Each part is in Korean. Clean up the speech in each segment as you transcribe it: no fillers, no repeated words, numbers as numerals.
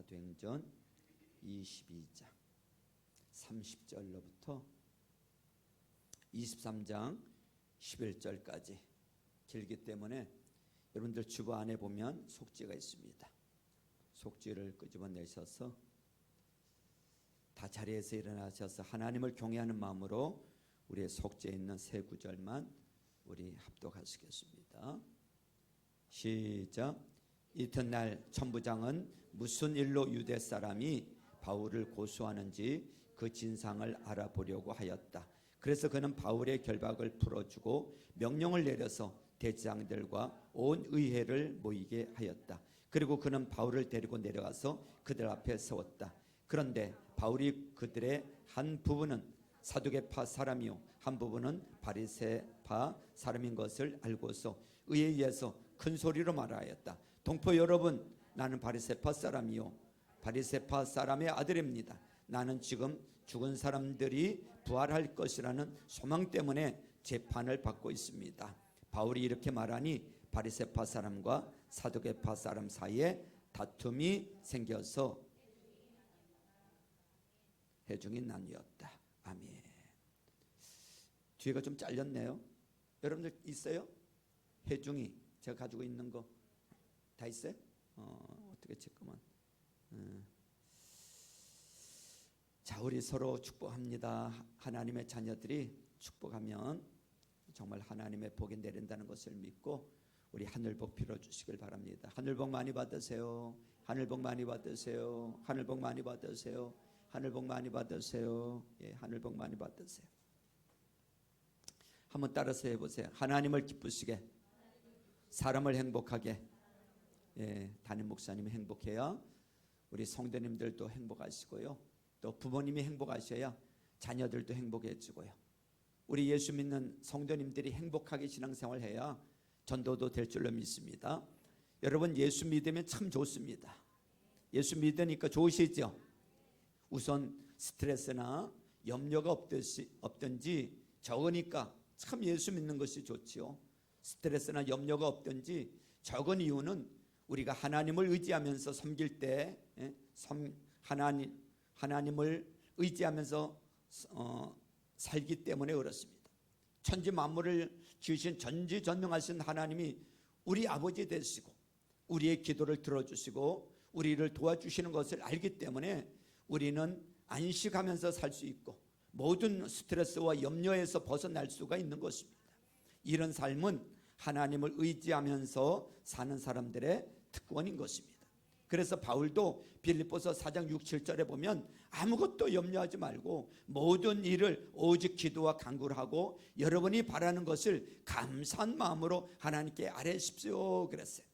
사도행전 22장 30절로부터 23장 11절까지 길기 때문에 여러분들 주보 안에 보면 속지가 있습니다. 속지를 끄집어내셔서 다 자리에서 일어나셔서 하나님을 경외하는 마음으로 우리의 속지에 있는 세 구절만 우리 합독하시겠습니다. 시작. 이튿날 천부장은 무슨 일로 유대 사람이 바울을 고소하는지 그 진상을 알아보려고 하였다. 그래서 그는 바울의 결박을 풀어주고 명령을 내려서 대제사장들과 온 의회를 모이게 하였다. 그리고 그는 바울을 데리고 내려가서 그들 앞에 세웠다. 그런데 바울이 그들의 한 부분은 사두개파 사람이요 한 부분은 바리새파 사람인 것을 알고서 의회에서 큰 소리로 말하였다. 동포 여러분, 나는 바리새파 사람이요 바리새파 사람의 아들입니다. 나는 지금 죽은 사람들이 부활할 것이라는 소망 때문에 재판을 받고 있습니다. 바울이 이렇게 말하니 바리새파 사람과 사두개파 사람 사이에 다툼이 생겨서 회중이 나뉘었다. 아멘. 뒤가 좀 잘렸네요. 여러분들 있어요? 회중이 제가 가지고 있는 거 다 있어요? 어떻게 잠깐만. 자, 우리 서로 축복합니다. 하나님의 자녀들이 축복하면 정말 하나님의 복이 내린다는 것을 믿고 우리 하늘복 빌어주시길 바랍니다. 하늘복 많이 받으세요. 하늘복 많이 받으세요. 하늘복 많이 받으세요. 하늘복 많이 받으세요. 예, 하늘복 많이 받으세요. 한번 따라서 해보세요. 하나님을 기쁘시게, 사람을 행복하게. 예, 담임 목사님이 행복해야 우리 성도님들도 행복하시고요. 또 부모님이 행복하셔야 자녀들도 행복해지고요. 우리 예수 믿는 성도님들이 행복하게 신앙생활 해야 전도도 될 줄로 믿습니다. 여러분, 예수 믿으면 참 좋습니다. 예수 믿으니까 좋으시죠? 우선 스트레스나 염려가 없든지 적으니까 참 예수 믿는 것이 좋지요. 스트레스나 염려가 없든지 적은 이유는 우리가 하나님을 의지하면서 섬길 때 하나님을 의지하면서 살기 때문에 그렇습니다. 천지 만물을 지으신 전지전능하신 하나님이 우리 아버지 되시고 우리의 기도를 들어주시고 우리를 도와주시는 것을 알기 때문에 우리는 안식하면서 살 수 있고 모든 스트레스와 염려에서 벗어날 수가 있는 것입니다. 이런 삶은 하나님을 의지하면서 사는 사람들의 특권인 것입니다. 그래서 바울도 빌립보서 4장 6, 7절에 보면 아무것도 염려하지 말고 모든 일을 오직 기도와 간구를 하고 여러분이 바라는 것을 감사한 마음으로 하나님께 아뢰십시오 그랬어요.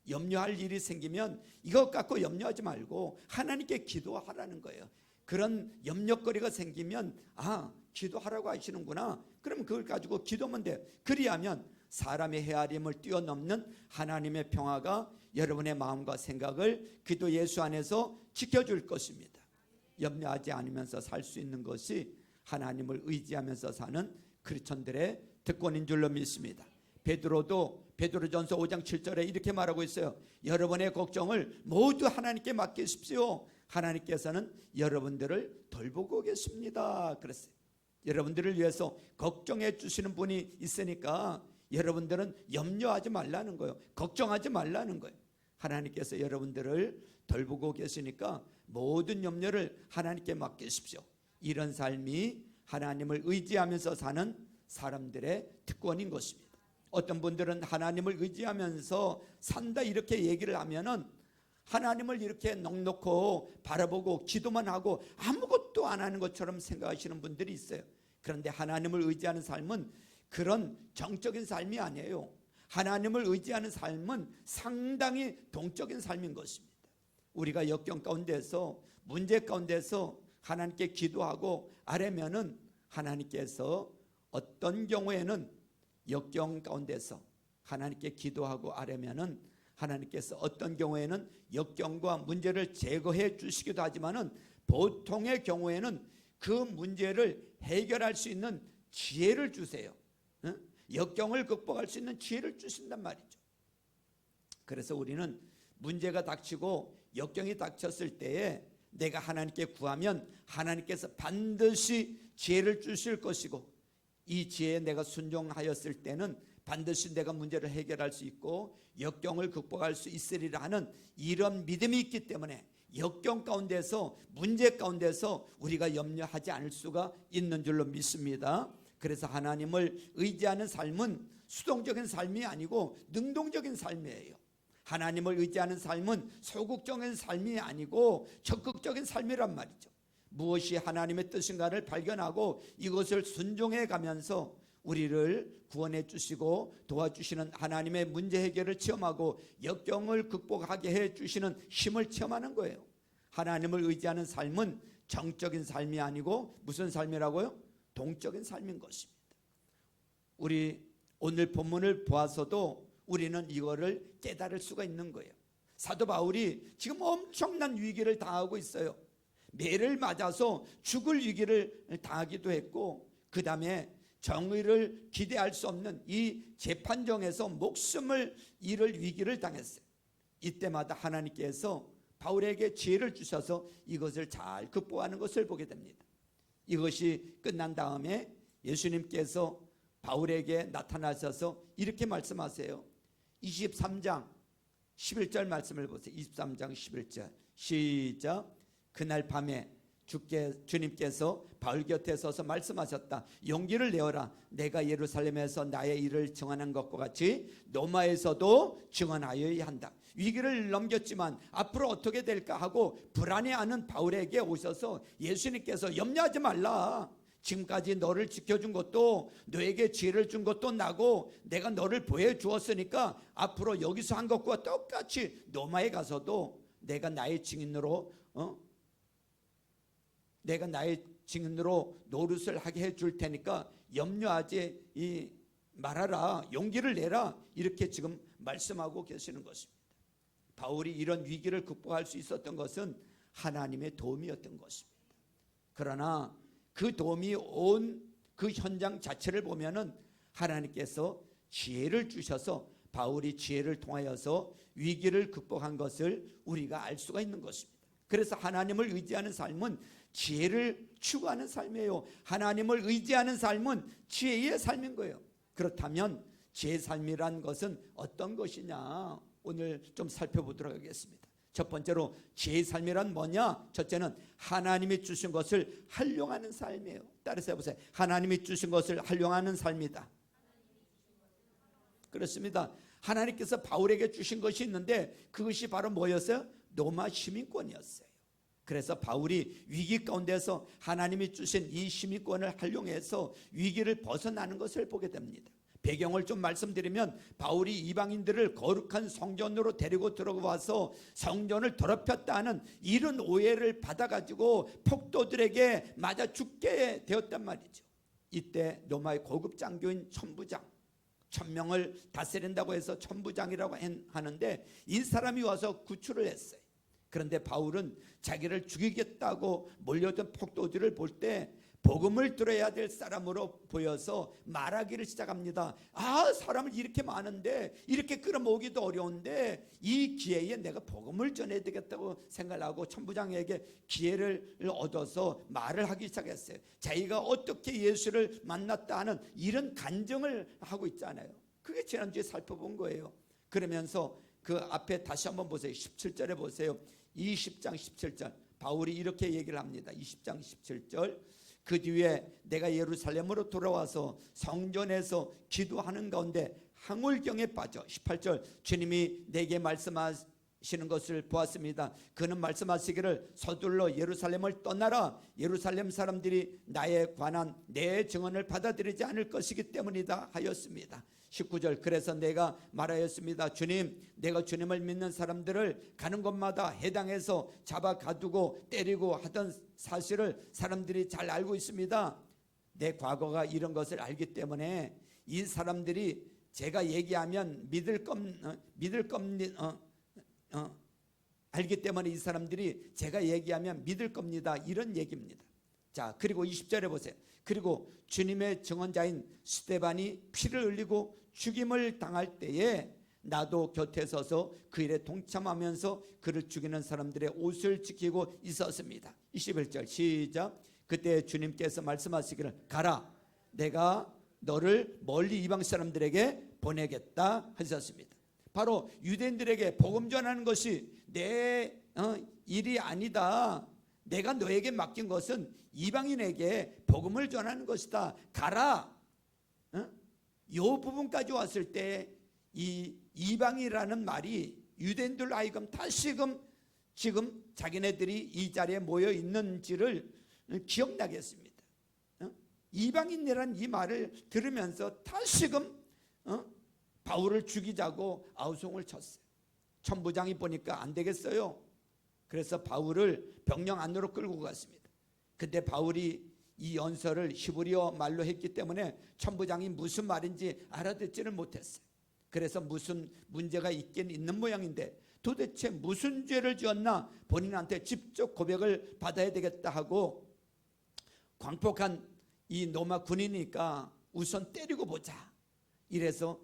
염려할 일이 생기면 이것 갖고 염려하지 말고 하나님께 기도하라는 거예요. 그런 염려거리가 생기면 기도하라고 하시는구나. 그럼 그걸 가지고 기도하면 돼요. 그리하면 사람의 헤아림을 뛰어넘는 하나님의 평화가 여러분의 마음과 생각을 기도 예수 안에서 지켜줄 것입니다. 염려하지 않으면서 살 수 있는 것이 하나님을 의지하면서 사는 크리스천들의 특권인 줄로 믿습니다. 베드로도 베드로전서 5장 7절에 이렇게 말하고 있어요. 여러분의 걱정을 모두 하나님께 맡기십시오. 하나님께서는 여러분들을 돌보고 계십니다 그랬어요. 여러분들을 위해서 걱정해 주시는 분이 있으니까 여러분들은 염려하지 말라는 거예요. 걱정하지 말라는 거예요. 하나님께서 여러분들을 돌보고 계시니까 모든 염려를 하나님께 맡기십시오. 이런 삶이 하나님을 의지하면서 사는 사람들의 특권인 것입니다. 어떤 분들은 하나님을 의지하면서 산다 이렇게 얘기를 하면은 하나님을 이렇게 넉넉히 바라보고 기도만 하고 아무것도 안 하는 것처럼 생각하시는 분들이 있어요. 그런데 하나님을 의지하는 삶은 그런 정적인 삶이 아니에요. 하나님을 의지하는 삶은 상당히 동적인 삶인 것입니다. 우리가 역경 가운데서 문제 가운데서 하나님께 기도하고 아뢰면은 하나님께서 어떤 경우에는 역경 가운데서 하나님께 기도하고 아뢰면은 하나님께서 어떤 경우에는 역경과 문제를 제거해 주시기도 하지만은 보통의 경우에는 그 문제를 해결할 수 있는 지혜를 주세요. 역경을 극복할 수 있는 지혜를 주신단 말이죠. 그래서 우리는 문제가 닥치고 역경이 닥쳤을 때에 내가 하나님께 구하면 하나님께서 반드시 지혜를 주실 것이고, 이 지혜에 내가 순종하였을 때는 반드시 내가 문제를 해결할 수 있고 역경을 극복할 수 있으리라 하는 이런 믿음이 있기 때문에 역경 가운데서, 문제 가운데서 우리가 염려하지 않을 수가 있는 줄로 믿습니다. 그래서 하나님을 의지하는 삶은 수동적인 삶이 아니고 능동적인 삶이에요. 하나님을 의지하는 삶은 소극적인 삶이 아니고 적극적인 삶이란 말이죠. 무엇이 하나님의 뜻인가를 발견하고 이것을 순종해 가면서 우리를 구원해 주시고 도와주시는 하나님의 문제 해결을 체험하고 역경을 극복하게 해 주시는 힘을 체험하는 거예요. 하나님을 의지하는 삶은 정적인 삶이 아니고 무슨 삶이라고요? 동적인 삶인 것입니다. 우리 오늘 본문을 보아서도 우리는 이거를 깨달을 수가 있는 거예요. 사도 바울이 지금 엄청난 위기를 당하고 있어요. 매를 맞아서 죽을 위기를 당하기도 했고, 그 다음에 정의를 기대할 수 없는 이 재판정에서 목숨을 잃을 위기를 당했어요. 이때마다 하나님께서 바울에게 지혜를 주셔서 이것을 잘 극복하는 것을 보게 됩니다. 이것이 끝난 다음에 예수님께서 바울에게 나타나셔서 이렇게 말씀하세요. 23장 11절 말씀을 보세요. 23장 11절 시작. 그날 밤에 주님께서 바울 곁에 서서 말씀하셨다. 용기를 내어라. 내가 예루살렘에서 나의 일을 증언한 것과 같이 로마에서도 증언하여야 한다. 위기를 넘겼지만 앞으로 어떻게 될까 하고 불안해하는 바울에게 오셔서 예수님께서 염려하지 말라. 지금까지 너를 지켜준 것도, 너에게 지혜를 준 것도 나고 내가 너를 보여주었으니까 앞으로 여기서 한 것과 똑같이 로마에 가서도 내가 나의 증인으로 노릇을 하게 해줄 테니까 염려하지 말아라. 용기를 내라. 이렇게 지금 말씀하고 계시는 것입니다. 바울이 이런 위기를 극복할 수 있었던 것은 하나님의 도움이었던 것입니다. 그러나 그 도움이 온 그 현장 자체를 보면은 하나님께서 지혜를 주셔서 바울이 지혜를 통하여서 위기를 극복한 것을 우리가 알 수가 있는 것입니다. 그래서 하나님을 의지하는 삶은 지혜를 추구하는 삶이에요. 하나님을 의지하는 삶은 지혜의 삶인 거예요. 그렇다면 지혜의 삶이란 것은 어떤 것이냐, 오늘 좀 살펴보도록 하겠습니다. 첫 번째로 지혜의 삶이란 뭐냐? 첫째는 하나님이 주신 것을 활용하는 삶이에요. 따라서 해보세요. 하나님이 주신 것을 활용하는 삶이다. 그렇습니다. 하나님께서 바울에게 주신 것이 있는데 그것이 바로 뭐였어요? 로마 시민권이었어요. 그래서 바울이 위기 가운데서 하나님이 주신 이 시민권을 활용해서 위기를 벗어나는 것을 보게 됩니다. 배경을 좀 말씀드리면 바울이 이방인들을 거룩한 성전으로 데리고 들어와서 성전을 더럽혔다는 이런 오해를 받아가지고 폭도들에게 맞아 죽게 되었단 말이죠. 이때 로마의 고급 장교인 천부장, 1000명을 다스린다고 해서 천부장이라고 하는데 이 사람이 와서 구출을 했어요. 그런데 바울은 자기를 죽이겠다고 몰려든 폭도들을 볼 때 복음을 들어야 될 사람으로 보여서 말하기를 시작합니다. 사람을 이렇게 많은데, 이렇게 끌어모으기도 어려운데 이 기회에 내가 복음을 전해야 되겠다고 생각하고 천부장에게 기회를 얻어서 말을 하기 시작했어요. 자기가 어떻게 예수를 만났다 하는 이런 간증을 하고 있잖아요. 그게 지난주에 살펴본 거예요. 그러면서 그 앞에 다시 한번 보세요. 17절에 보세요. 20장 17절 바울이 이렇게 얘기를 합니다. 20장 17절 그 뒤에 내가 예루살렘으로 돌아와서 성전에서 기도하는 가운데 항울경에 빠져 18절 주님이 내게 말씀하시는 것을 보았습니다. 그는 말씀하시기를 서둘러 예루살렘을 떠나라. 예루살렘 사람들이 나에 관한 내 증언을 받아들이지 않을 것이기 때문이다 하였습니다. 19절 그래서 내가 말하였습니다. 주님, 내가 주님을 믿는 사람들을 가는 곳마다 해당해서 잡아 가두고 때리고 하던 사실을 사람들이 잘 알고 있습니다. 내 과거가 이런 것을 알기 때문에 이 사람들이 제가 얘기하면 알기 때문에 이 사람들이 제가 얘기하면 믿을 겁니다. 이런 얘기입니다. 자, 그리고 20절에 보세요. 그리고 주님의 증언자인 스데반이 피를 흘리고 죽임을 당할 때에 나도 곁에 서서 그 일에 동참하면서 그를 죽이는 사람들의 옷을 지키고 있었습니다. 21절 시작. 그때 주님께서 말씀하시기를 가라, 내가 너를 멀리 이방 사람들에게 보내겠다 하셨습니다. 바로 유대인들에게 복음 전하는 것이 내 일이 아니다. 내가 너에게 맡긴 것은 이방인에게 복음을 전하는 것이다. 가라. 이 부분까지 왔을 때 이 이방이라는 말이 유대인들 하여금 다시금 지금 자기네들이 이 자리에 모여 있는지를 기억나게 했습니다. 이방인이라는 이 말을 들으면서 다시금 바울을 죽이자고 아우성을 쳤어요. 천부장이 보니까 안 되겠어요. 그래서 바울을 병영 안으로 끌고 갔습니다. 근데 바울이 이 연설을 히브리어 말로 했기 때문에 천부장이 무슨 말인지 알아듣지를 못했어요. 그래서 무슨 문제가 있긴 있는 모양인데 도대체 무슨 죄를 지었나 본인한테 직접 고백을 받아야 되겠다 하고 광폭한 이 로마 군이니까 우선 때리고 보자. 이래서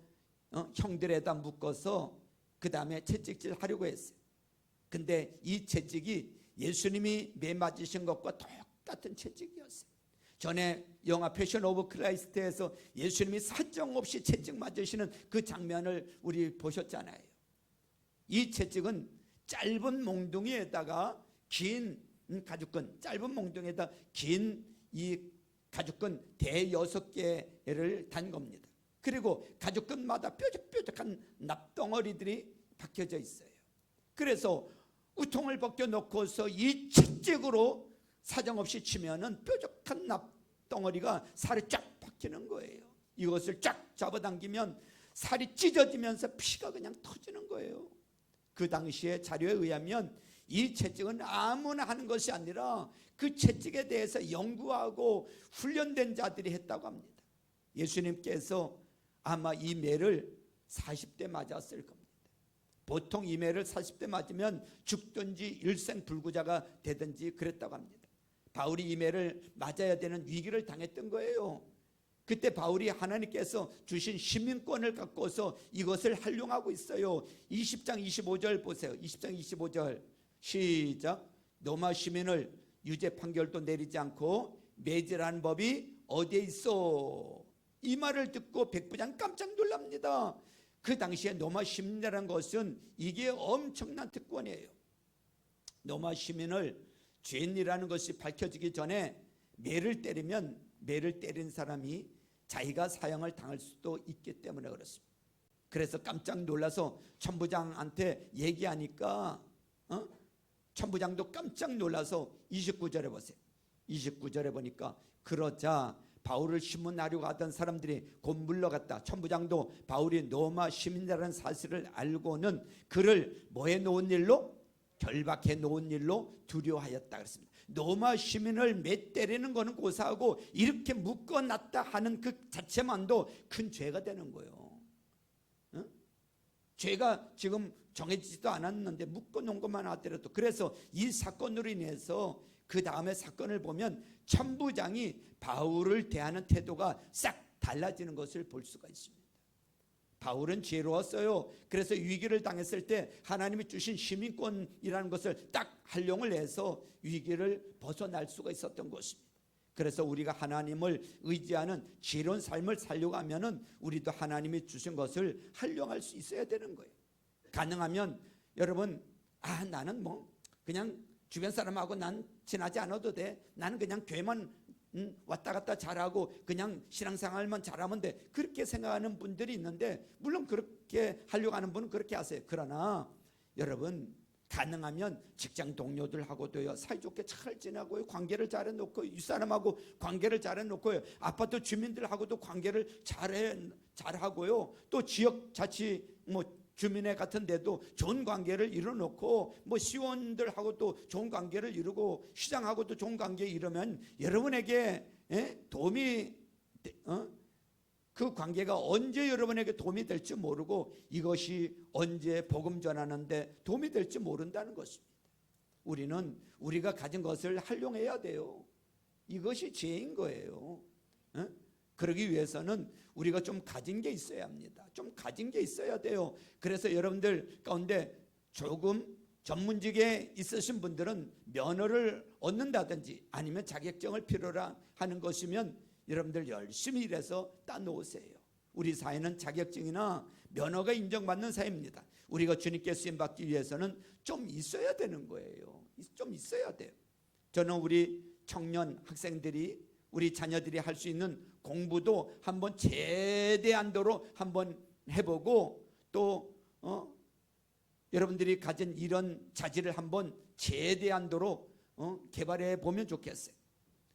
형들에다 묶어서 그 다음에 채찍질 하려고 했어요. 근데 이 채찍이 예수님이 매 맞으신 것과 똑같은 채찍이었어요. 전에 영화 패션 오브 크라이스트에서 예수님이 사정없이 채찍 맞으시는 그 장면을 우리 보셨잖아요. 이 채찍은 짧은 몽둥이에다가 긴 가죽끈, 짧은 몽둥이에다 긴 이 가죽끈 대여섯 개를 단 겁니다. 그리고 가죽끈마다 뾰족뾰족한 납덩어리들이 박혀져 있어요. 그래서 우통을 벗겨놓고서 이 채찍으로 사정없이 치면은 뾰족한 납덩어리가 살에 쫙 박히는 거예요. 이것을 쫙 잡아당기면 살이 찢어지면서 피가 그냥 터지는 거예요. 그 당시의 자료에 의하면 이 채찍은 아무나 하는 것이 아니라 그 채찍에 대해서 연구하고 훈련된 자들이 했다고 합니다. 예수님께서 아마 이 매를 40대 맞았을 겁니다. 보통 이 매를 40대 맞으면 죽든지 일생불구자가 되든지 그랬다고 합니다. 바울이 이 매를 맞아야 되는 위기를 당했던 거예요. 그때 바울이 하나님께서 주신 시민권을 갖고서 이것을 활용하고 있어요. 20장 25절 보세요. 20장 25절 시작. 로마 시민을 유죄 판결도 내리지 않고 매질하는 법이 어디에 있어? 이 말을 듣고 백부장 깜짝 놀랍니다. 그 당시에 로마 시민이라는 것은 이게 엄청난 특권이에요. 로마 시민을 죄인이라는 것이 밝혀지기 전에 매를 때리면 매를 때린 사람이 자기가 사형을 당할 수도 있기 때문에 그렇습니다. 그래서 깜짝 놀라서 천부장한테 얘기하니까 천부장도 깜짝 놀라서 29절에 보세요. 29절에 보니까 그러자 바울을 신문하려고 하던 사람들이 곧 물러갔다. 천부장도 바울이 로마 시민이라는 사실을 알고는 그를 뭐해 놓은 일로? 결박해 놓은 일로 두려워하였다 그랬습니다. 로마 시민을 매 때리는 거는 고사하고 이렇게 묶어놨다 하는 그 자체만도 큰 죄가 되는 거예요. 죄가 지금 정해지지도 않았는데 묶어놓은 것만 하더라도, 그래서 이 사건으로 인해서 그 다음에 사건을 보면 천부장이 바울을 대하는 태도가 싹 달라지는 것을 볼 수가 있습니다. 바울은 죄로웠어요. 그래서 위기를 당했을 때 하나님이 주신 시민권이라는 것을 딱 활용을 해서 위기를 벗어날 수가 있었던 것입니다. 그래서 우리가 하나님을 의지하는 지혜로운 삶을 살려고 하면은 우리도 하나님이 주신 것을 활용할 수 있어야 되는 거예요. 가능하면 여러분, 나는 뭐 그냥 주변 사람하고 난 친하지 않아도 돼. 나는 그냥 교회만 왔다 갔다 잘하고 그냥 신앙생활만 잘하면 돼. 그렇게 생각하는 분들이 있는데, 물론 그렇게 하려고 하는 분은 그렇게 하세요. 그러나 여러분, 가능하면 직장 동료들하고도요 사이좋게 잘 지내고요, 관계를 잘해놓고, 윗사람하고 관계를 잘해놓고요, 아파트 주민들하고도 관계를 잘하고요, 또 지역 자치 주민회 같은 데도 좋은 관계를 이뤄놓고, 시원들하고도 좋은 관계를 이루고, 시장하고도 좋은 관계 이루면 여러분에게 도움이 그 관계가 언제 여러분에게 도움이 될지 모르고, 이것이 언제 복음 전하는데 도움이 될지 모른다는 것입니다. 우리는 우리가 가진 것을 활용해야 돼요. 이것이 죄인 거예요. 그러기 위해서는 우리가 좀 가진 게 있어야 합니다. 좀 가진 게 있어야 돼요. 그래서 여러분들 가운데 조금 전문직에 있으신 분들은 면허를 얻는다든지 아니면 자격증을 필요로 하는 것이면 여러분들 열심히 일해서 따놓으세요. 우리 사회는 자격증이나 면허가 인정받는 사회입니다. 우리가 주님께 쓰임받기 위해서는 좀 있어야 되는 거예요. 좀 있어야 돼요. 저는 우리 청년 학생들이, 우리 자녀들이 할 수 있는 공부도 한번 최대한도로 한번 해보고 또 여러분들이 가진 이런 자질을 한번 최대한도로 개발해 보면 좋겠어요.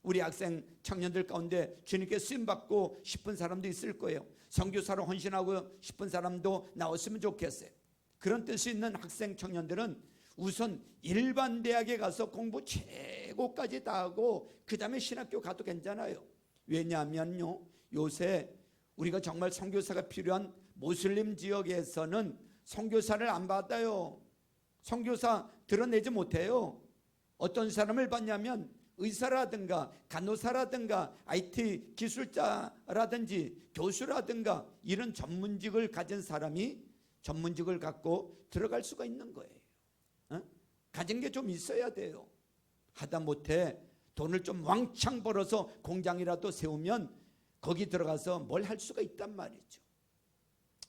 우리 학생 청년들 가운데 주님께 쓰임받고 싶은 사람도 있을 거예요. 선교사로 헌신하고 싶은 사람도 나왔으면 좋겠어요. 그런 뜻이 있는 학생 청년들은 우선 일반 대학에 가서 공부 최고까지 다 하고 그 다음에 신학교 가도 괜찮아요. 왜냐하면요, 요새 우리가 정말 선교사가 필요한 모슬림 지역에서는 선교사를 안 받아요. 선교사 드러내지 못해요. 어떤 사람을 받냐면 의사라든가 간호사라든가 IT 기술자라든지 교수라든가 이런 전문직을 가진 사람이 전문직을 갖고 들어갈 수가 있는 거예요. 가진 게 좀 있어야 돼요. 하다못해 돈을 좀 왕창 벌어서 공장이라도 세우면 거기 들어가서 뭘 할 수가 있단 말이죠.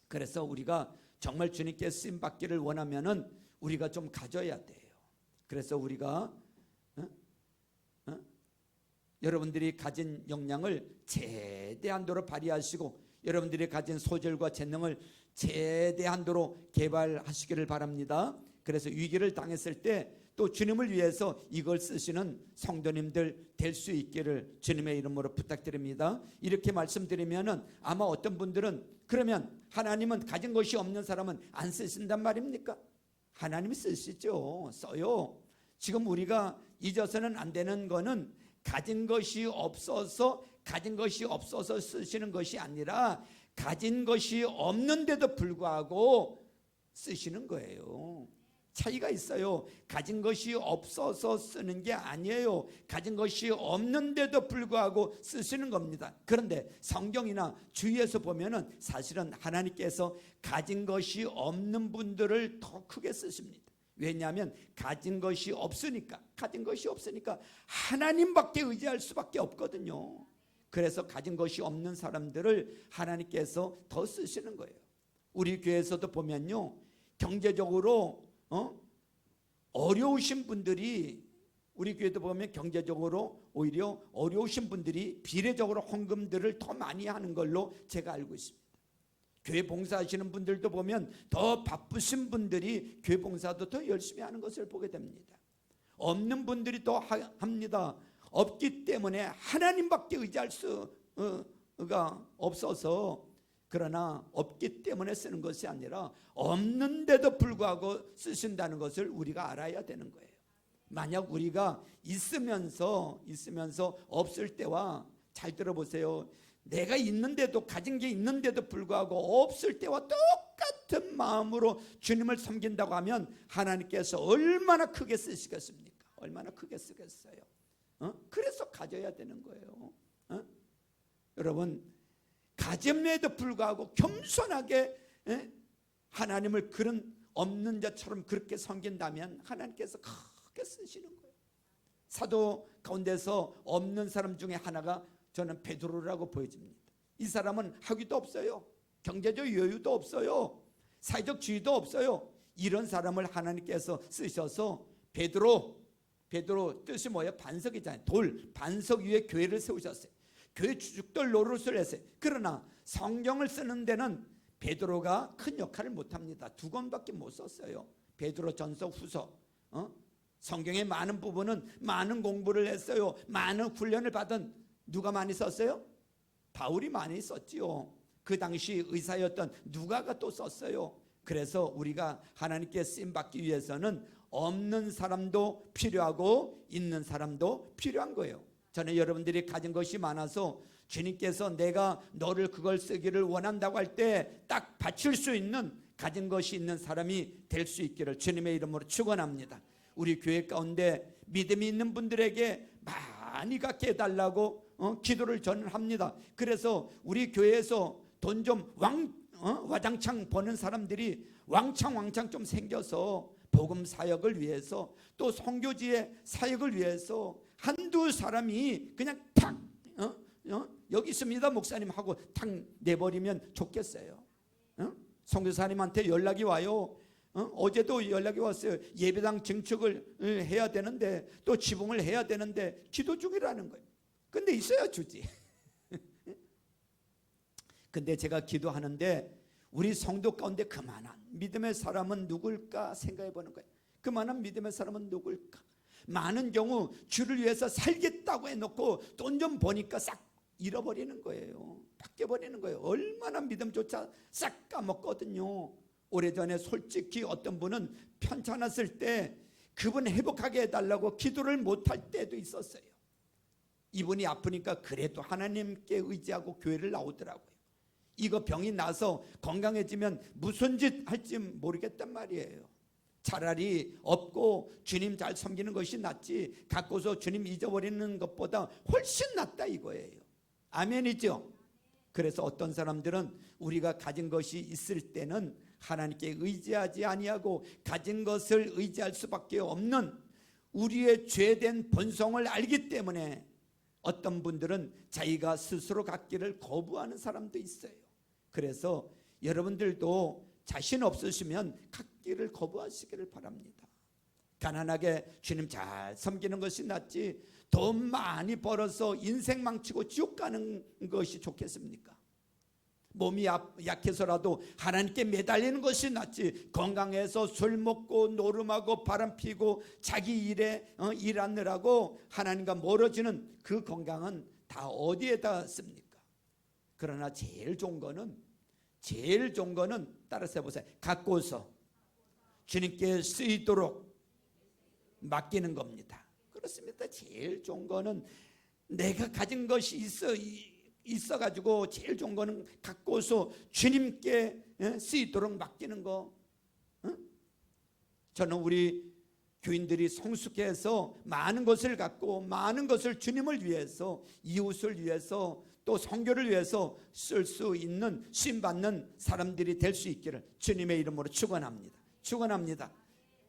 그래서 우리가 정말 주님께 쓰임받기를 원하면은 우리가 좀 가져야 돼요. 그래서 우리가 여러분들이 가진 역량을 최대한도로 발휘하시고 여러분들이 가진 소질과 재능을 최대한도로 개발하시기를 바랍니다. 그래서 위기를 당했을 때 또 주님을 위해서 이걸 쓰시는 성도님들 될 수 있기를 주님의 이름으로 부탁드립니다. 이렇게 말씀드리면은 아마 어떤 분들은 그러면 하나님은 가진 것이 없는 사람은 안 쓰신단 말입니까? 하나님이 쓰시죠. 써요. 지금 우리가 잊어서는 안 되는 거는 가진 것이 없어서 쓰시는 것이 아니라 가진 것이 없는데도 불구하고 쓰시는 거예요. 차이가 있어요. 가진 것이 없어서 쓰는 게 아니에요. 가진 것이 없는데도 불구하고 쓰시는 겁니다. 그런데 성경이나 주위에서 보면은 사실은 하나님께서 가진 것이 없는 분들을 더 크게 쓰십니다. 왜냐하면 가진 것이 없으니까 하나님밖에 의지할 수밖에 없거든요. 그래서 가진 것이 없는 사람들을 하나님께서 더 쓰시는 거예요. 우리 교회에서도 보면요, 경제적으로 어려우신 분들이, 우리 교회도 보면 경제적으로 오히려 어려우신 분들이 비례적으로 헌금들을 더 많이 하는 걸로 제가 알고 있습니다. 교회 봉사하시는 분들도 보면 더 바쁘신 분들이 교회 봉사도 더 열심히 하는 것을 보게 됩니다. 없는 분들이 더 합니다. 없기 때문에 하나님밖에 의지할 수가 없어서, 그러나 없기 때문에 쓰는 것이 아니라 없는데도 불구하고 쓰신다는 것을 우리가 알아야 되는 거예요. 만약 우리가 있으면서 없을 때와, 잘 들어보세요, 내가 있는데도, 가진 게 있는데도 불구하고 없을 때와 똑같은 마음으로 주님을 섬긴다고 하면 하나님께서 얼마나 크게 쓰시겠습니까? 얼마나 크게 쓰겠어요. 그래서 가져야 되는 거예요. 여러분, 가짐에도 불구하고 겸손하게 하나님을 그런 없는 자처럼 그렇게 섬긴다면 하나님께서 크게 쓰시는 거예요. 사도 가운데서 없는 사람 중에 하나가 저는 베드로라고 보여집니다. 이 사람은 학위도 없어요. 경제적 여유도 없어요. 사회적 지위도 없어요. 이런 사람을 하나님께서 쓰셔서 베드로 뜻이 뭐예요? 반석이잖아요. 돌, 반석 위에 교회를 세우셨어요. 교회 주축들 노릇을 했어요. 그러나 성경을 쓰는 데는 베드로가 큰 역할을 못합니다. 2권밖에 못 썼어요. 베드로 전서 후서. 성경의 많은 부분은 많은 공부를 했어요. 많은 훈련을 받은 누가 많이 썼어요? 바울이 많이 썼지요. 그 당시 의사였던 누가가 또 썼어요. 그래서 우리가 하나님께 쓰임받기 위해서는 없는 사람도 필요하고 있는 사람도 필요한 거예요. 저는 여러분들이 가진 것이 많아서 주님께서 내가 너를 그걸 쓰기를 원한다고 할 때 딱 바칠 수 있는 가진 것이 있는 사람이 될 수 있기를 주님의 이름으로 축원합니다. 우리 교회 가운데 믿음이 있는 분들에게 많이 갖게 해달라고 기도를 저는 합니다. 그래서 우리 교회에서 돈 좀 와장창 버는 사람들이 왕창 좀 생겨서 복음 사역을 위해서 또 선교지의 사역을 위해서 한두 사람이 그냥 탁 여기 있습니다 목사님 하고 탁 내버리면 좋겠어요. 선교사님한테 연락이 와요. 어제도 연락이 왔어요. 예배당 증축을 해야 되는데 또 지붕을 해야 되는데 기도 중이라는 거예요. 근데 있어야 주지. 근데 제가 기도하는데 우리 성도 가운데 그만한 믿음의 사람은 누굴까 생각해 보는 거예요. 그만한 믿음의 사람은 누굴까? 많은 경우 주를 위해서 살겠다고 해놓고 돈 좀 버니까 싹 잃어버리는 거예요. 바뀌어버리는 거예요. 얼마나 믿음조차 싹 까먹거든요. 오래전에 솔직히 어떤 분은 편찮았을 때 그분 회복하게 해달라고 기도를 못할 때도 있었어요. 이분이 아프니까 그래도 하나님께 의지하고 교회를 나오더라고요. 이거 병이 나서 건강해지면 무슨 짓 할지 모르겠단 말이에요. 차라리 없고 주님 잘 섬기는 것이 낫지 갖고서 주님 잊어버리는 것보다 훨씬 낫다 이거예요. 아멘이죠? 그래서 어떤 사람들은 우리가 가진 것이 있을 때는 하나님께 의지하지 아니하고 가진 것을 의지할 수밖에 없는 우리의 죄된 본성을 알기 때문에 어떤 분들은 자기가 스스로 갖기를 거부하는 사람도 있어요. 그래서 여러분들도 자신 없으시면 갖기를 거부하시기를 바랍니다. 가난하게 주님 잘 섬기는 것이 낫지 돈 많이 벌어서 인생 망치고 지옥 가는 것이 좋겠습니까? 몸이 약해서라도 하나님께 매달리는 것이 낫지 건강해서 술 먹고 노름하고 바람 피고 자기 일에 일하느라고 하나님과 멀어지는 그 건강은 다 어디에다 씁니까? 그러나 제일 좋은 거는 따라서 해보세요. 갖고서 주님께 쓰이도록 맡기는 겁니다. 그렇습니다. 제일 좋은 거는 내가 가진 것이 있어가지고 제일 좋은 거는 갖고서 주님께 쓰이도록 맡기는 거. 저는 우리 교인들이 성숙해서 많은 것을 갖고 많은 것을 주님을 위해서 이웃을 위해서 또 선교를 위해서 쓸 수 있는 쓰임받는 사람들이 될 수 있기를 주님의 이름으로 축원합니다.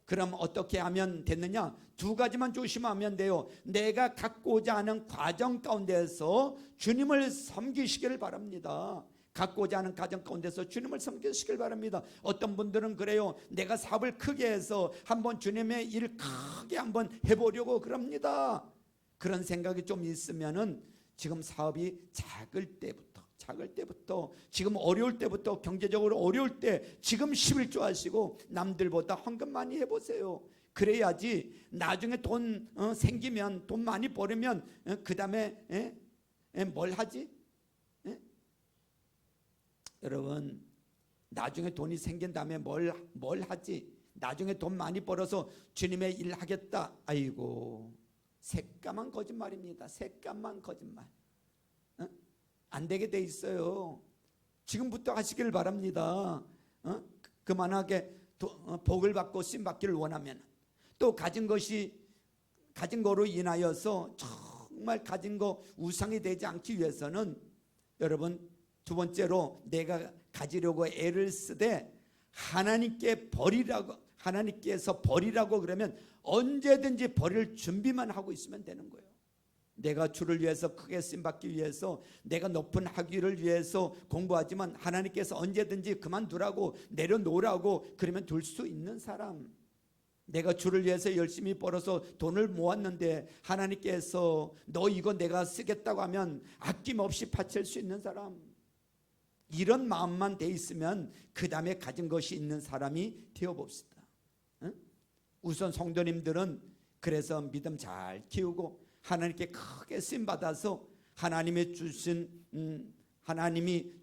그럼 어떻게 하면 됐느냐? 두 가지만 조심하면 돼요. 내가 갖고자 하는 과정 가운데서 주님을 섬기시기를 바랍니다. 갖고자 하는 과정 가운데서 주님을 섬기시길 바랍니다. 어떤 분들은 그래요. 내가 사업을 크게 해서 한번 주님의 일 크게 한번 해보려고 그럽니다. 그런 생각이 좀 있으면은 지금 사업이 작을 때부터 지금 어려울 때부터 경제적으로 어려울 때 지금 11조 하시고 남들보다 헌금 많이 해보세요. 그래야지 나중에 돈 생기면 돈 많이 벌으면 그 다음에 뭘 하지? 여러분 나중에 돈이 생긴 다음에 뭘 하지? 나중에 돈 많이 벌어서 주님의 일 하겠다. 아이고 새까만 거짓말입니다. 새까만 거짓말. 안 되게 돼 있어요. 지금부터 하시길 바랍니다. 그만하게 복을 받고 쓰임 받기를 원하면 또 가진 거로 인하여서 정말 가진 거 우상이 되지 않기 위해서는 여러분 두 번째로 내가 가지려고 애를 쓰되 하나님께서 버리라고 그러면 언제든지 버릴 준비만 하고 있으면 되는 거예요. 내가 주를 위해서 크게 쓰임받기 위해서 내가 높은 학위를 위해서 공부하지만 하나님께서 언제든지 그만두라고 내려놓으라고 그러면 둘 수 있는 사람. 내가 주를 위해서 열심히 벌어서 돈을 모았는데 하나님께서 너 이거 내가 쓰겠다고 하면 아낌없이 바칠 수 있는 사람. 이런 마음만 돼 있으면 그 다음에 가진 것이 있는 사람이 되어봅시다. 우선 성도님들은 그래서 믿음 잘 키우고 하나님께 크게 쓰임받아서 하나님이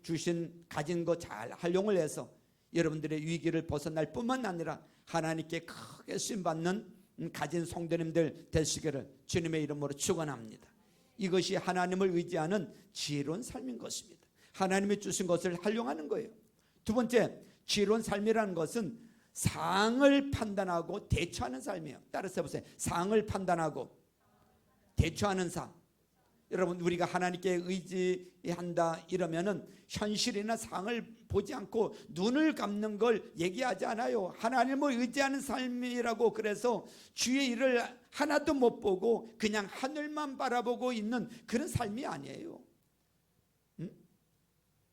주신 가진 거 잘 활용을 해서 여러분들의 위기를 벗어날 뿐만 아니라 하나님께 크게 쓰임받는 가진 성도님들 되시기를 주님의 이름으로 축원합니다. 이것이 하나님을 의지하는 지혜로운 삶인 것입니다. 하나님이 주신 것을 활용하는 거예요. 두 번째, 지혜로운 삶이라는 것은 상황을 판단하고 대처하는 삶이에요. 따라서 해보세요. 상황을 판단하고 대처하는 삶. 여러분, 우리가 하나님께 의지한다 이러면은 현실이나 상황을 보지 않고 눈을 감는 걸 얘기하지 않아요. 하나님을 의지하는 삶이라고. 그래서 주의 일을 하나도 못 보고 그냥 하늘만 바라보고 있는 그런 삶이 아니에요.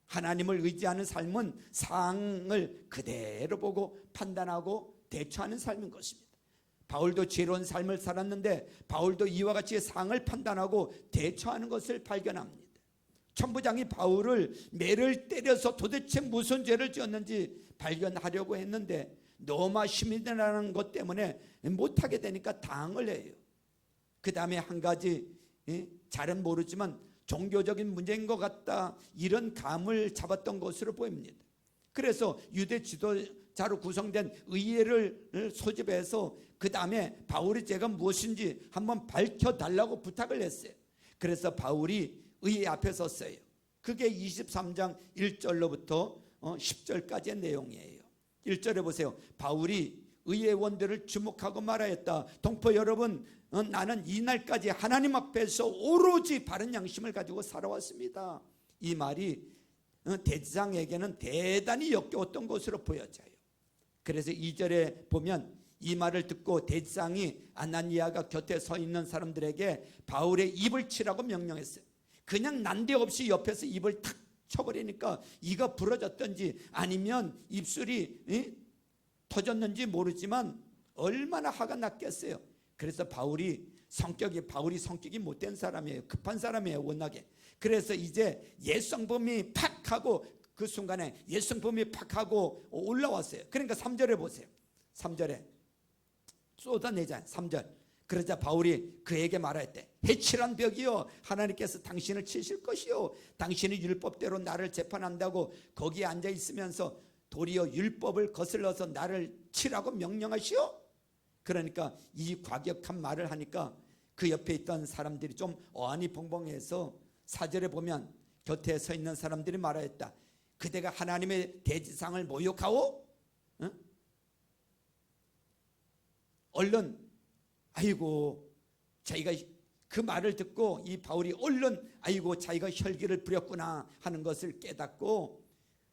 하나님을 의지하는 삶은 상황을 그대로 보고 판단하고 대처하는 삶인 것입니다. 바울도 지혜로운 삶을 살았는데 바울도 이와 같이 상황을 판단하고 대처하는 것을 발견합니다. 천부장이 바울을 매를 때려서 도대체 무슨 죄를 지었는지 발견하려고 했는데 노마 시민이라는 것 때문에 못하게 되니까 당을 해요. 그 다음에 한 가지, 잘은 모르지만 종교적인 문제인 것 같다, 이런 감을 잡았던 것으로 보입니다. 그래서 유대 지도자로 구성된 의회를 소집해서 그 다음에 바울의 죄가 무엇인지 한번 밝혀달라고 부탁을 했어요. 그래서 바울이 의회 앞에 섰어요. 그게 23장 1절로부터 10절까지의 내용이에요. 1절에 보세요. 바울이 의회원들을 주목하고 말하였다. 동포 여러분, 나는 이날까지 하나님 앞에서 오로지 바른 양심을 가지고 살아왔습니다. 이 말이 대지상에게는 대단히 역겨웠던 것으로 보여져요. 그래서 2절에 보면 이 말을 듣고 대지상이 아나니아가 곁에 서 있는 사람들에게 바울의 입을 치라고 명령했어요. 그냥 난데없이 옆에서 입을 탁 쳐버리니까 이가 부러졌던지 아니면 입술이 터졌는지 모르지만 얼마나 화가 났겠어요. 그래서 바울이 성격이 못된 사람이에요. 급한 사람이에요, 워낙에. 그래서 이제 옛성범이 팍 하고, 그 순간에 옛성범이 팍 하고 올라왔어요. 그러니까 3절에 보세요. 3절에 쏟아내자. 3절. 그러자 바울이 그에게 말했대. 해칠한 벽이요, 하나님께서 당신을 치실 것이요, 당신이 율법대로 나를 재판한다고 거기에 앉아 있으면서 도리어 율법을 거슬러서 나를 치라고 명령하시오. 그러니까 이 과격한 말을 하니까 그 옆에 있던 사람들이 좀 어안이 벙벙해서 4절에 보면 곁에 서 있는 사람들이 말하였다. 그대가 하나님의 대지상을 모욕하오? 응? 얼른, 아이고, 자기가 그 말을 듣고 이 바울이 얼른 아이고 자기가 혈기를 부렸구나 하는 것을 깨닫고,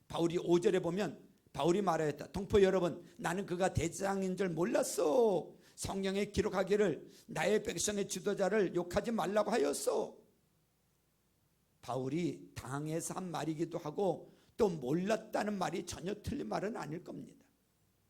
바울이 5절에 보면 바울이 말하였다. 동포 여러분, 나는 그가 대지상인 줄 몰랐어. 성경에 기록하기를 나의 백성의 지도자를 욕하지 말라고 하였어. 바울이 당해서 한 말이기도 하고 또 몰랐다는 말이 전혀 틀린 말은 아닐 겁니다.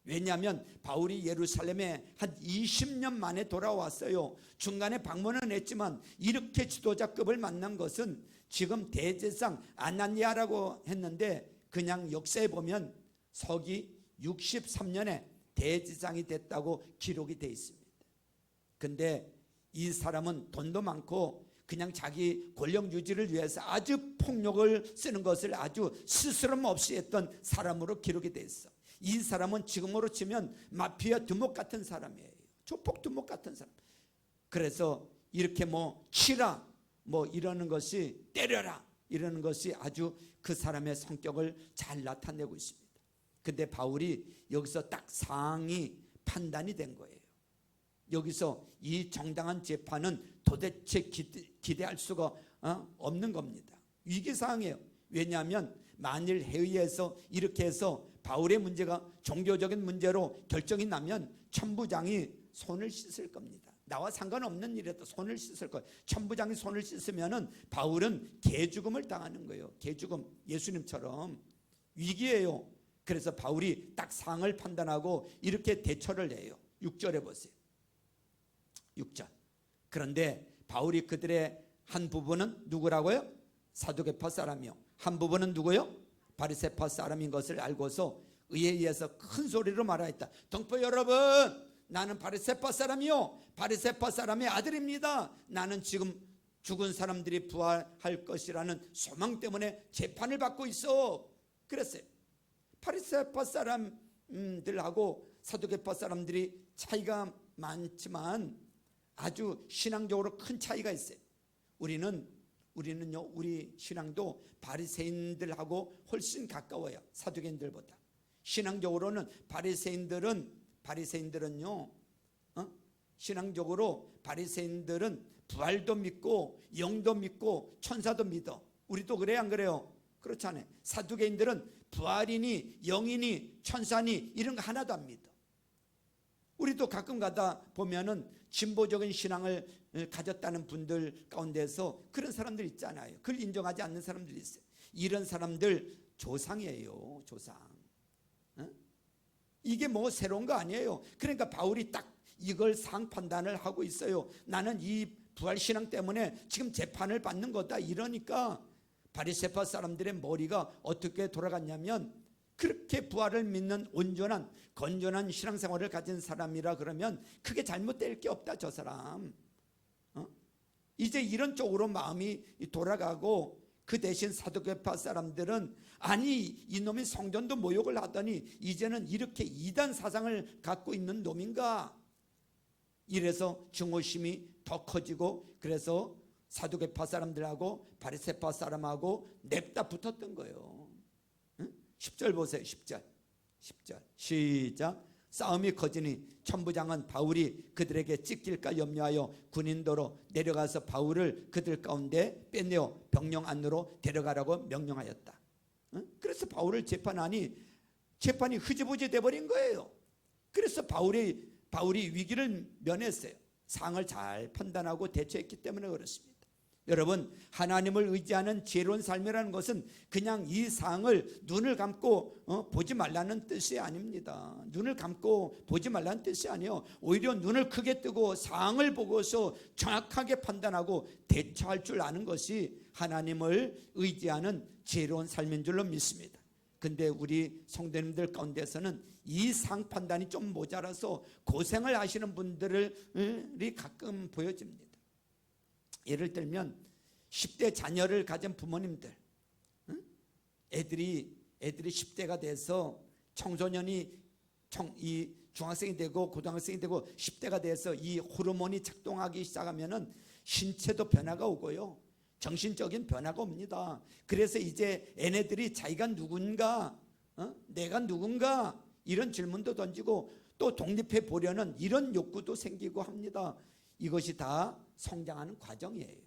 왜냐하면 바울이 예루살렘에 한 20년 만에 돌아왔어요. 중간에 방문은 했지만 이렇게 지도자급을 만난 것은 지금 대제사장 아나니아라고 했는데 그냥 역사에 보면 서기 63년에 대제사장이 됐다고 기록이 되어 있습니다. 근데 이 사람은 돈도 많고 그냥 자기 권력 유지를 위해서 아주 폭력을 쓰는 것을 아주 스스럼 없이 했던 사람으로 기록이 되어 있어. 이 사람은 지금으로 치면 마피아 두목 같은 사람이에요. 조폭 두목 같은 사람. 그래서 이렇게 치라 이러는 것이, 때려라 이러는 것이 아주 그 사람의 성격을 잘 나타내고 있습니다. 근데 바울이 여기서 딱 상황이 판단이 된 거예요. 여기서 이 정당한 재판은 도대체 기대할 수가 없는 겁니다. 위기상황이에요. 왜냐하면 만일 회의에서 이렇게 해서 바울의 문제가 종교적인 문제로 결정이 나면 천부장이 손을 씻을 겁니다. 나와 상관없는 일에도 손을 씻을 거예요. 천부장이 손을 씻으면은 바울은 개죽음을 당하는 거예요. 개죽음, 예수님처럼. 위기예요. 그래서 바울이 딱 상황을 판단하고 이렇게 대처를 해요. 6절에 보세요. 6절. 그런데 바울이 그들의 한 부분은 누구라고요? 사두개파 사람이요, 한 부분은 누구요? 바리새파 사람인 것을 알고서 의회에서 큰 소리로 말하였다. 동포 여러분, 나는 바리새파 사람이요, 바리새파 사람의 아들입니다. 나는 지금 죽은 사람들이 부활할 것이라는 소망 때문에 재판을 받고 있어. 그랬어요. 바리새파 사람들하고 사두개파 사람들이 차이가 많지만 아주 신앙적으로 큰 차이가 있어요. 우리는요, 우리 신앙도 바리새인들하고 훨씬 가까워요. 사두개인들보다. 신앙적으로는 바리새인들은요 신앙적으로 바리새인들은 부활도 믿고 영도 믿고 천사도 믿어. 우리도 그래 안 그래요? 그렇잖아요. 사두개인들은 부활이니 영이니 천사니 이런 거 하나도 안 믿어. 우리도 가끔 가다 보면은 진보적인 신앙을 가졌다는 분들 가운데서 그런 사람들 있잖아요. 그걸 인정하지 않는 사람들이 있어요. 이런 사람들 조상이에요. 조상. 이게 뭐 새로운 거 아니에요. 그러니까 바울이 딱 이걸 상판단을 하고 있어요. 나는 이 부활신앙 때문에 지금 재판을 받는 거다 이러니까 바리새파 사람들의 머리가 어떻게 돌아갔냐면, 그렇게 부활을 믿는 온전한 건전한 신앙생활을 가진 사람이라 그러면 크게 잘못될 게 없다 저 사람. 이제 이런 쪽으로 마음이 돌아가고, 그 대신 사두개파 사람들은 아니 이놈이 성전도 모욕을 하더니 이제는 이렇게 이단 사상을 갖고 있는 놈인가, 이래서 증오심이 더 커지고, 그래서 사두개파 사람들하고 바리새파 사람하고 냅다 붙었던 거예요. 10절 보세요. 10절 시작. 싸움이 커지니 천부장은 바울이 그들에게 찢길까 염려하여 군인도로 내려가서 바울을 그들 가운데 빼내어 병영 안으로 데려가라고 명령하였다. 그래서 바울을 재판하니 재판이 흐지부지 돼버린 거예요. 그래서 바울이 위기를 면했어요. 상을 잘 판단하고 대처했기 때문에 그렇습니다. 여러분, 하나님을 의지하는 지혜로운 삶이라는 것은 그냥 이 상을 눈을 감고 보지 말라는 뜻이 아닙니다. 눈을 감고 보지 말라는 뜻이 아니에요. 오히려 눈을 크게 뜨고 상을 보고서 정확하게 판단하고 대처할 줄 아는 것이 하나님을 의지하는 지혜로운 삶인 줄로 믿습니다. 근데 우리 성도님들 가운데서는 이 상 판단이 좀 모자라서 고생을 하시는 분들이 가끔 보여집니다. 예를 들면 10대 자녀를 가진 부모님들, 애들이 10대가 돼서 청소년이 이 중학생이 되고 고등학생이 되고 10대가 돼서 이 호르몬이 작동하기 시작하면은 신체도 변화가 오고요, 정신적인 변화가 옵니다. 그래서 이제 얘네들이 자기가 누군가, 내가 누군가 이런 질문도 던지고 또 독립해 보려는 이런 욕구도 생기고 합니다. 이것이 다 성장하는 과정이에요.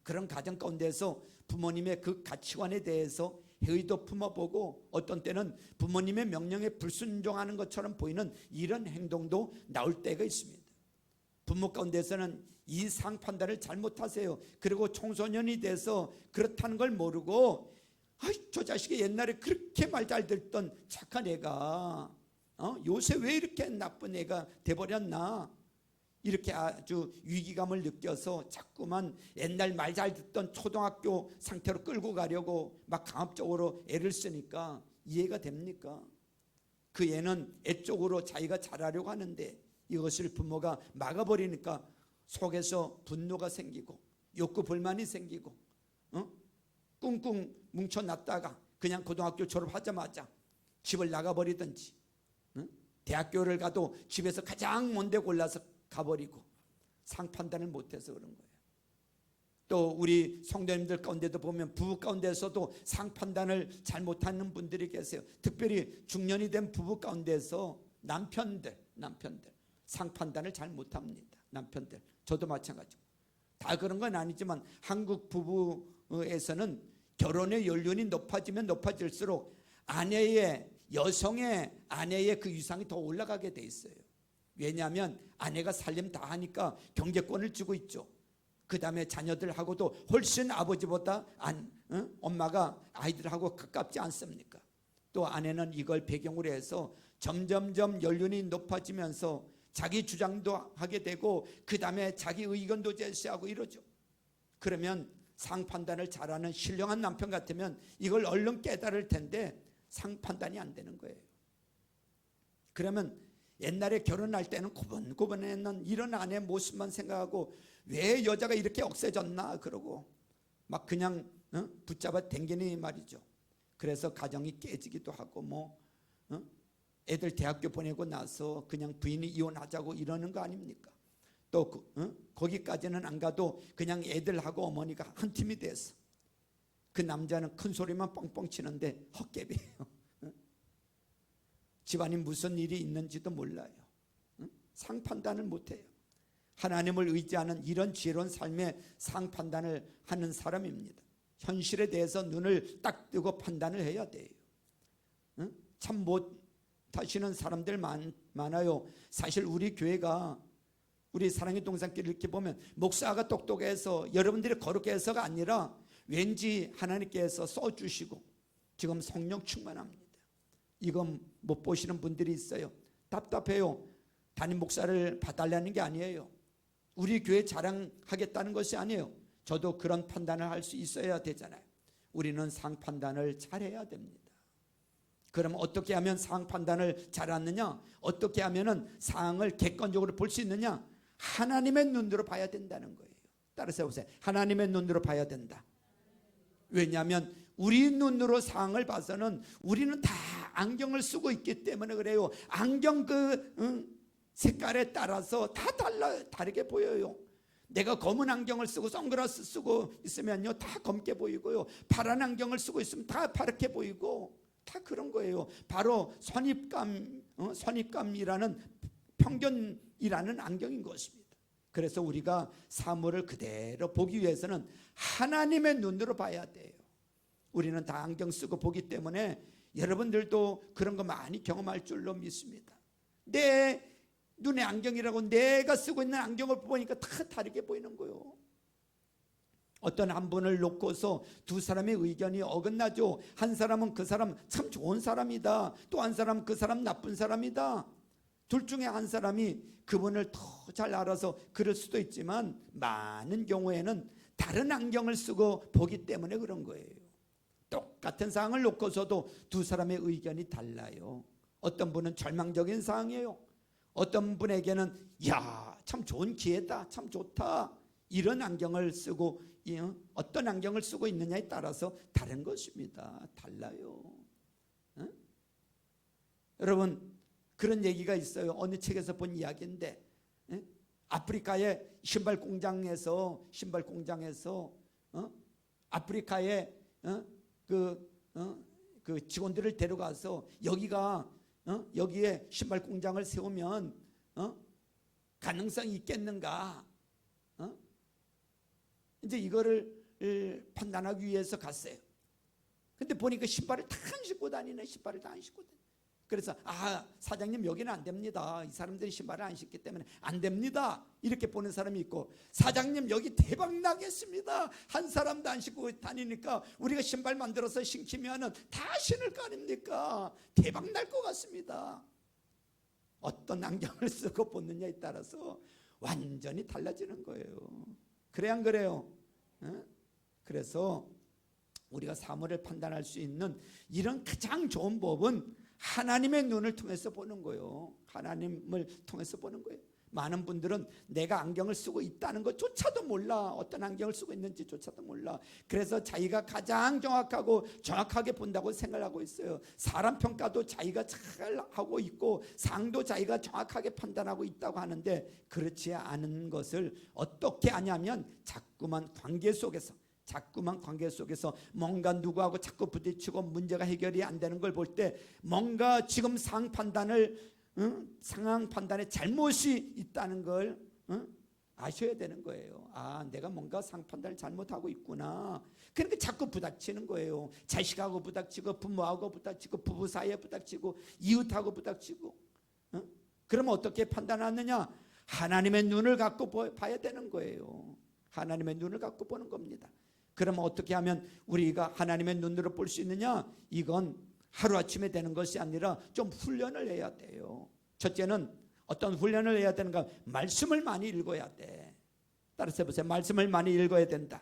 그런 가정 가운데서 부모님의 그 가치관에 대해서 회의도 품어보고, 어떤 때는 부모님의 명령에 불순종하는 것처럼 보이는 이런 행동도 나올 때가 있습니다. 부모 가운데서는 이 상 판단을 잘못하세요. 그리고 청소년이 돼서 그렇다는 걸 모르고, 저 자식이 옛날에 그렇게 말 잘 듣던 착한 애가 요새 왜 이렇게 나쁜 애가 돼버렸나, 이렇게 아주 위기감을 느껴서 자꾸만 옛날 말 잘 듣던 초등학교 상태로 끌고 가려고 막 강압적으로 애를 쓰니까 이해가 됩니까? 그 애는 애 쪽으로 자기가 잘하려고 하는데 이것을 부모가 막아버리니까 속에서 분노가 생기고 욕구 불만이 생기고 꿍꿍 뭉쳐놨다가 그냥 고등학교 졸업하자마자 집을 나가버리든지, 대학교를 가도 집에서 가장 먼데 골라서 가버리고 상 판단을 못해서 그런 거예요. 또 우리 성도님들 가운데도 보면 부부 가운데서도 상 판단을 잘못하는 분들이 계세요. 특별히 중년이 된 부부 가운데서 남편들 상 판단을 잘 못합니다. 남편들, 저도 마찬가지고. 다 그런 건 아니지만 한국 부부에서는 결혼의 연륜이 높아지면 높아질수록 여성의 아내의 그 위상이 더 올라가게 돼 있어요. 왜냐하면 아내가 살림 다 하니까 경제권을 쥐고 있죠. 그 다음에 자녀들하고도 훨씬 아버지보다 엄마가 아이들하고 가깝지 않습니까? 또 아내는 이걸 배경으로 해서 점점점 연륜이 높아지면서 자기 주장도 하게 되고 그 다음에 자기 의견도 제시하고 이러죠. 그러면 상 판단을 잘하는 신령한 남편 같으면 이걸 얼른 깨달을 텐데 상 판단이 안 되는 거예요. 그러면 옛날에 결혼할 때는 고분고분했는 이런 아내 모습만 생각하고 왜 여자가 이렇게 억세졌나 그러고 막 그냥 붙잡아 당기니 말이죠. 그래서 가정이 깨지기도 하고 애들 대학교 보내고 나서 그냥 부인이 이혼하자고 이러는 거 아닙니까? 또 거기까지는 안 가도 그냥 애들하고 어머니가 한 팀이 돼서 그 남자는 큰 소리만 뻥뻥 치는데 헛개비예요. 집안에 무슨 일이 있는지도 몰라요. 상판단을 못해요. 하나님을 의지하는 이런 지혜로운 삶의 상판단을 하는 사람입니다. 현실에 대해서 눈을 딱 뜨고 판단을 해야 돼요. 참 못하시는 사람들 많아요. 사실 우리 교회가, 우리 사랑의 동산길 이렇게 보면 목사가 똑똑해서 여러분들이 거룩해 해서가 아니라 왠지 하나님께서 써주시고 지금 성령 충만합니다. 이건 못 보시는 분들이 있어요. 답답해요. 담임 목사를 봐달라는 게 아니에요. 우리 교회 자랑하겠다는 것이 아니에요. 저도 그런 판단을 할 수 있어야 되잖아요. 우리는 상 판단을 잘해야 됩니다. 그럼 어떻게 하면 상 판단을 잘하느냐? 어떻게 하면 상을 객관적으로 볼 수 있느냐? 하나님의 눈으로 봐야 된다는 거예요. 따라서 해보세요. 하나님의 눈으로 봐야 된다. 왜냐하면 우리 눈으로 상을 봐서는 우리는 다 안경을 쓰고 있기 때문에 그래요. 안경 색깔에 따라서 다 다르게 보여요. 내가 검은 안경을 쓰고 선글라스 쓰고 있으면요 다 검게 보이고요. 파란 안경을 쓰고 있으면 다 파랗게 보이고 다 그런 거예요. 바로 선입감이라는 편견이라는 안경인 것입니다. 그래서 우리가 사물을 그대로 보기 위해서는 하나님의 눈으로 봐야 돼요. 우리는 다 안경 쓰고 보기 때문에 여러분들도 그런 거 많이 경험할 줄로 믿습니다. 내 눈에 안경이라고 내가 쓰고 있는 안경을 보니까 다 다르게 보이는 거예요. 어떤 한 분을 놓고서 두 사람의 의견이 어긋나죠. 한 사람은 그 사람 참 좋은 사람이다. 또 한 사람은 그 사람 나쁜 사람이다. 둘 중에 한 사람이 그분을 더 잘 알아서 그럴 수도 있지만 많은 경우에는 다른 안경을 쓰고 보기 때문에 그런 거예요. 똑같은 상황을 놓고서도 두 사람의 의견이 달라요. 어떤 분은 절망적인 상황이에요. 어떤 분에게는 야, 참 좋은 기회다, 참 좋다, 이런 안경을 쓰고 어떤 안경을 쓰고 있느냐에 따라서 다른 것입니다. 달라요. 응? 여러분 그런 얘기가 있어요. 어느 책에서 본 이야기인데 아프리카의 신발 공장에서 아프리카의 그 직원들을 데려가서 여기에 신발 공장을 세우면 가능성이 있겠는가? 이제 이거를 판단하기 위해서 갔어요. 근데 보니까 신발을 다 안 신고 다니네. 신발을 다 안 신고 다니네. 그래서 사장님 여기는 안 됩니다. 이 사람들이 신발을 안 신기 때문에 안 됩니다. 이렇게 보는 사람이 있고, 사장님 여기 대박 나겠습니다. 한 사람도 안 신고 다니니까 우리가 신발 만들어서 신기면은 다 신을 거 아닙니까? 대박 날 것 같습니다. 어떤 안경을 쓰고 벗느냐에 따라서 완전히 달라지는 거예요. 그래 안 그래요? 그래서 우리가 사물을 판단할 수 있는 이런 가장 좋은 법은 하나님의 눈을 통해서 보는 거예요. 하나님을 통해서 보는 거예요. 많은 분들은 내가 안경을 쓰고 있다는 것조차도 몰라. 어떤 안경을 쓰고 있는지조차도 몰라. 그래서 자기가 가장 정확하게 본다고 생각하고 있어요. 사람 평가도 자기가 잘 하고 있고 상도 자기가 정확하게 판단하고 있다고 하는데, 그렇지 않은 것을 어떻게 아냐면 자꾸만 관계 속에서 뭔가 누구하고 자꾸 부딪히고 문제가 해결이 안 되는 걸 볼 때 뭔가 지금 상황 판단에 잘못이 있다는 걸 아셔야 되는 거예요. 내가 뭔가 상황 판단을 잘못하고 있구나. 그러니까 자꾸 부닥치는 거예요. 자식하고 부닥치고 부모하고 부닥치고 부부 사이에 부닥치고 이웃하고 부닥치고. 그러면 어떻게 판단하느냐? 하나님의 눈을 갖고 봐야 되는 거예요. 하나님의 눈을 갖고 보는 겁니다. 그러면 어떻게 하면 우리가 하나님의 눈으로 볼 수 있느냐? 이건 하루아침에 되는 것이 아니라 좀 훈련을 해야 돼요. 첫째는 어떤 훈련을 해야 되는가? 말씀을 많이 읽어야 돼. 따라서 해보세요. 말씀을 많이 읽어야 된다.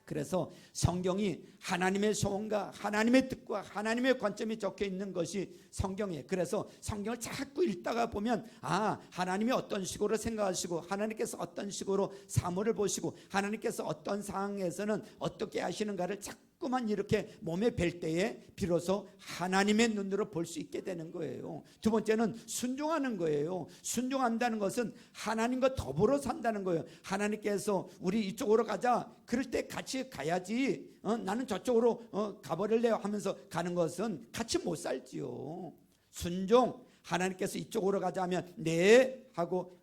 그래서 성경이 하나님의 소원과 하나님의 뜻과 하나님의 관점이 적혀 있는 것이 성경이에요. 그래서 성경을 자꾸 읽다가 보면 하나님이 어떤 식으로 생각하시고 하나님께서 어떤 식으로 사물을 보시고 하나님께서 어떤 상황에서는 어떻게 하시는가를 자꾸만 이렇게 몸에 뵐 때에 비로소 하나님의 눈으로 볼 수 있게 되는 거예요. 두 번째는 순종하는 거예요. 순종한다는 것은 하나님과 더불어 산다는 거예요. 하나님께서 우리 이쪽으로 가자, 그럴 때 같이 가야지. 나는 저쪽으로 가버릴래요 하면서 가는 것은 같이 못 살지요. 순종, 하나님께서 이쪽으로 가자 하면 네 하고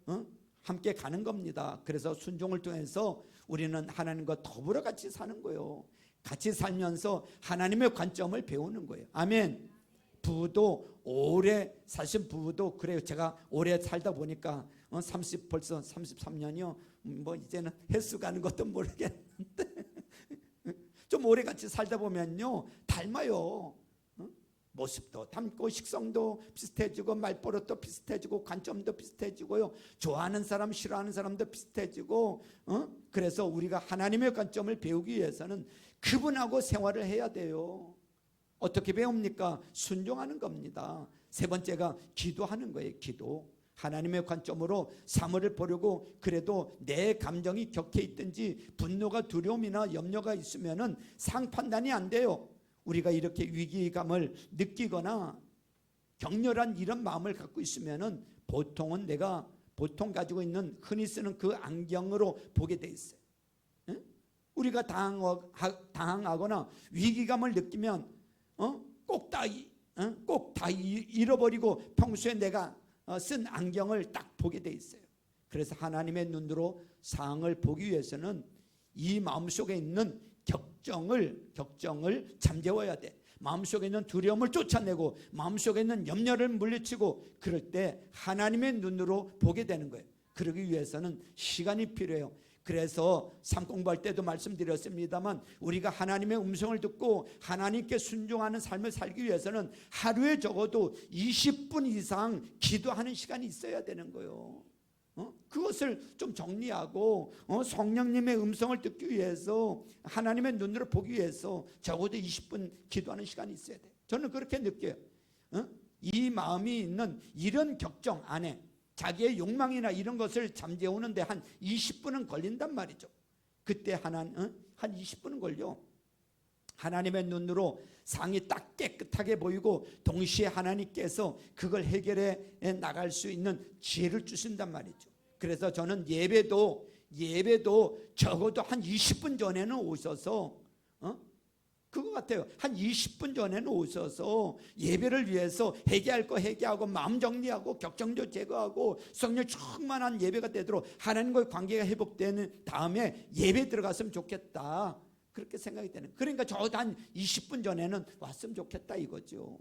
함께 가는 겁니다. 그래서 순종을 통해서 우리는 하나님과 더불어 같이 사는 거예요. 같이 살면서 하나님의 관점을 배우는 거예요. 아멘. 부부도 오래 사신 부부도 그래요. 제가 오래 살다 보니까 벌써 33년이요. 뭐 이제는 횟수 가는 것도 모르겠는데 좀 오래 같이 살다 보면요 닮아요. 모습도 닮고 식성도 비슷해지고 말버릇도 비슷해지고 관점도 비슷해지고요. 좋아하는 사람 싫어하는 사람도 비슷해지고 그래서 우리가 하나님의 관점을 배우기 위해서는 그분하고 생활을 해야 돼요. 어떻게 배웁니까? 순종하는 겁니다. 세 번째가 기도하는 거예요. 기도. 하나님의 관점으로 사물을 보려고 그래도 내 감정이 격해 있든지 분노가 두려움이나 염려가 있으면은 상판단이 안 돼요. 우리가 이렇게 위기감을 느끼거나 격렬한 이런 마음을 갖고 있으면은 보통은 내가 보통 가지고 있는 흔히 쓰는 그 안경으로 보게 돼 있어요. 우리가 당하거나 위기감을 느끼면 꼭 다 잃어버리고 평소에 내가 쓴 안경을 딱 보게 돼 있어요. 그래서 하나님의 눈으로 상황을 보기 위해서는 이 마음속에 있는 격정을 잠재워야 돼. 마음속에 있는 두려움을 쫓아내고 마음속에 있는 염려를 물리치고 그럴 때 하나님의 눈으로 보게 되는 거예요. 그러기 위해서는 시간이 필요해요. 그래서 삶 공부할 때도 말씀드렸습니다만 우리가 하나님의 음성을 듣고 하나님께 순종하는 삶을 살기 위해서는 하루에 적어도 20분 이상 기도하는 시간이 있어야 되는 거예요. 그것을 좀 정리하고 성령님의 음성을 듣기 위해서 하나님의 눈으로 보기 위해서 적어도 20분 기도하는 시간이 있어야 돼요. 저는 그렇게 느껴요. 이 마음이 있는 이런 격정 안에 자기의 욕망이나 이런 것을 잠재우는데 한 20분은 걸린단 말이죠. 그때 한 20분은 걸려. 하나님의 눈으로 상이 딱 깨끗하게 보이고 동시에 하나님께서 그걸 해결해 나갈 수 있는 지혜를 주신단 말이죠. 그래서 저는 예배도 적어도 한 20분 전에는 오셔서 그거 같아요. 한 20분 전에는 오셔서 예배를 위해서 회개할 거 회개하고 마음 정리하고 격정도 제거하고 성령 충만한 예배가 되도록 하나님과의 관계가 회복되는 다음에 예배 들어갔으면 좋겠다. 그렇게 생각이 되는. 그러니까 적어도 한 20분 전에는 왔으면 좋겠다 이거죠.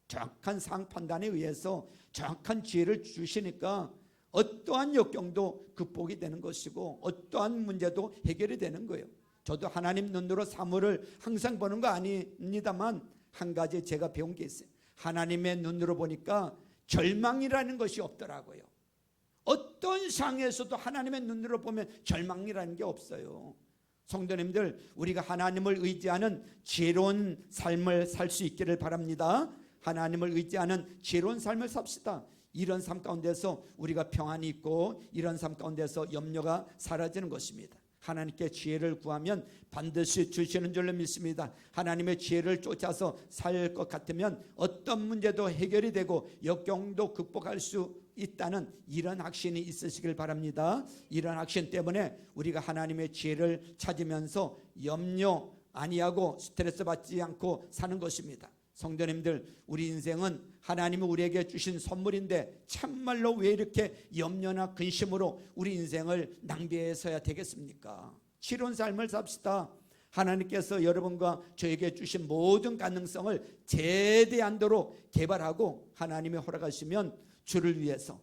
정확한 상황 판단에 의해서 정확한 지혜를 주시니까 어떠한 역경도 극복이 되는 것이고 어떠한 문제도 해결이 되는 거예요. 저도 하나님 눈으로 사물을 항상 보는 거 아닙니다만 한 가지 제가 배운 게 있어요. 하나님의 눈으로 보니까 절망이라는 것이 없더라고요. 어떤 상황에서도 하나님의 눈으로 보면 절망이라는 게 없어요. 성도님들, 우리가 하나님을 의지하는 지혜로운 삶을 살 수 있기를 바랍니다. 하나님을 의지하는 지혜로운 삶을 삽시다. 이런 삶 가운데서 우리가 평안이 있고 이런 삶 가운데서 염려가 사라지는 것입니다. 하나님께 지혜를 구하면 반드시 주시는 줄로 믿습니다. 하나님의 지혜를 쫓아서 살 것 같으면 어떤 문제도 해결이 되고 역경도 극복할 수 있다는 이런 확신이 있으시길 바랍니다. 이런 확신 때문에 우리가 하나님의 지혜를 찾으면서 염려 아니하고 스트레스 받지 않고 사는 것입니다. 성도님들, 우리 인생은 하나님이 우리에게 주신 선물인데 참말로 왜 이렇게 염려나 근심으로 우리 인생을 낭비해서야 되겠습니까? 지혜로운 삶을 삽시다. 하나님께서 여러분과 저에게 주신 모든 가능성을 최대한도로 개발하고 하나님이 허락하시면 주를 위해서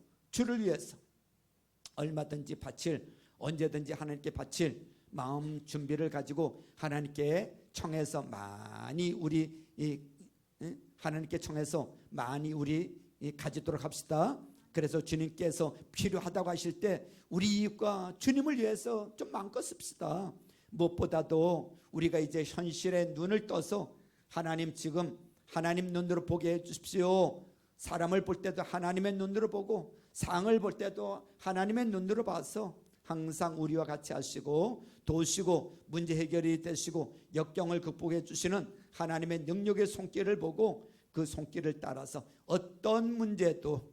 얼마든지 바칠, 언제든지 하나님께 바칠 마음 준비를 가지고 하나님께 청해서 많이 하나님께 청해서 많이 우리 가지도록 합시다. 그래서 주님께서 필요하다고 하실 때 우리 이웃과 주님을 위해서 좀 마음껏 씁시다. 무엇보다도 우리가 이제 현실에 눈을 떠서 하나님 지금 하나님 눈으로 보게 해주십시오. 사람을 볼 때도 하나님의 눈으로 보고 상을 볼 때도 하나님의 눈으로 봐서 항상 우리와 같이 하시고 도우시고 문제 해결이 되시고 역경을 극복해 주시는 하나님의 능력의 손길을 보고 그 손길을 따라서 어떤 문제도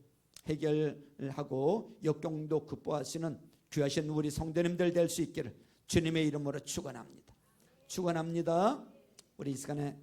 해결하고 역경도 극복하시는 귀하신 우리 성도님들 될 수 있기를 주님의 이름으로 축원합니다. 우리 이 시간에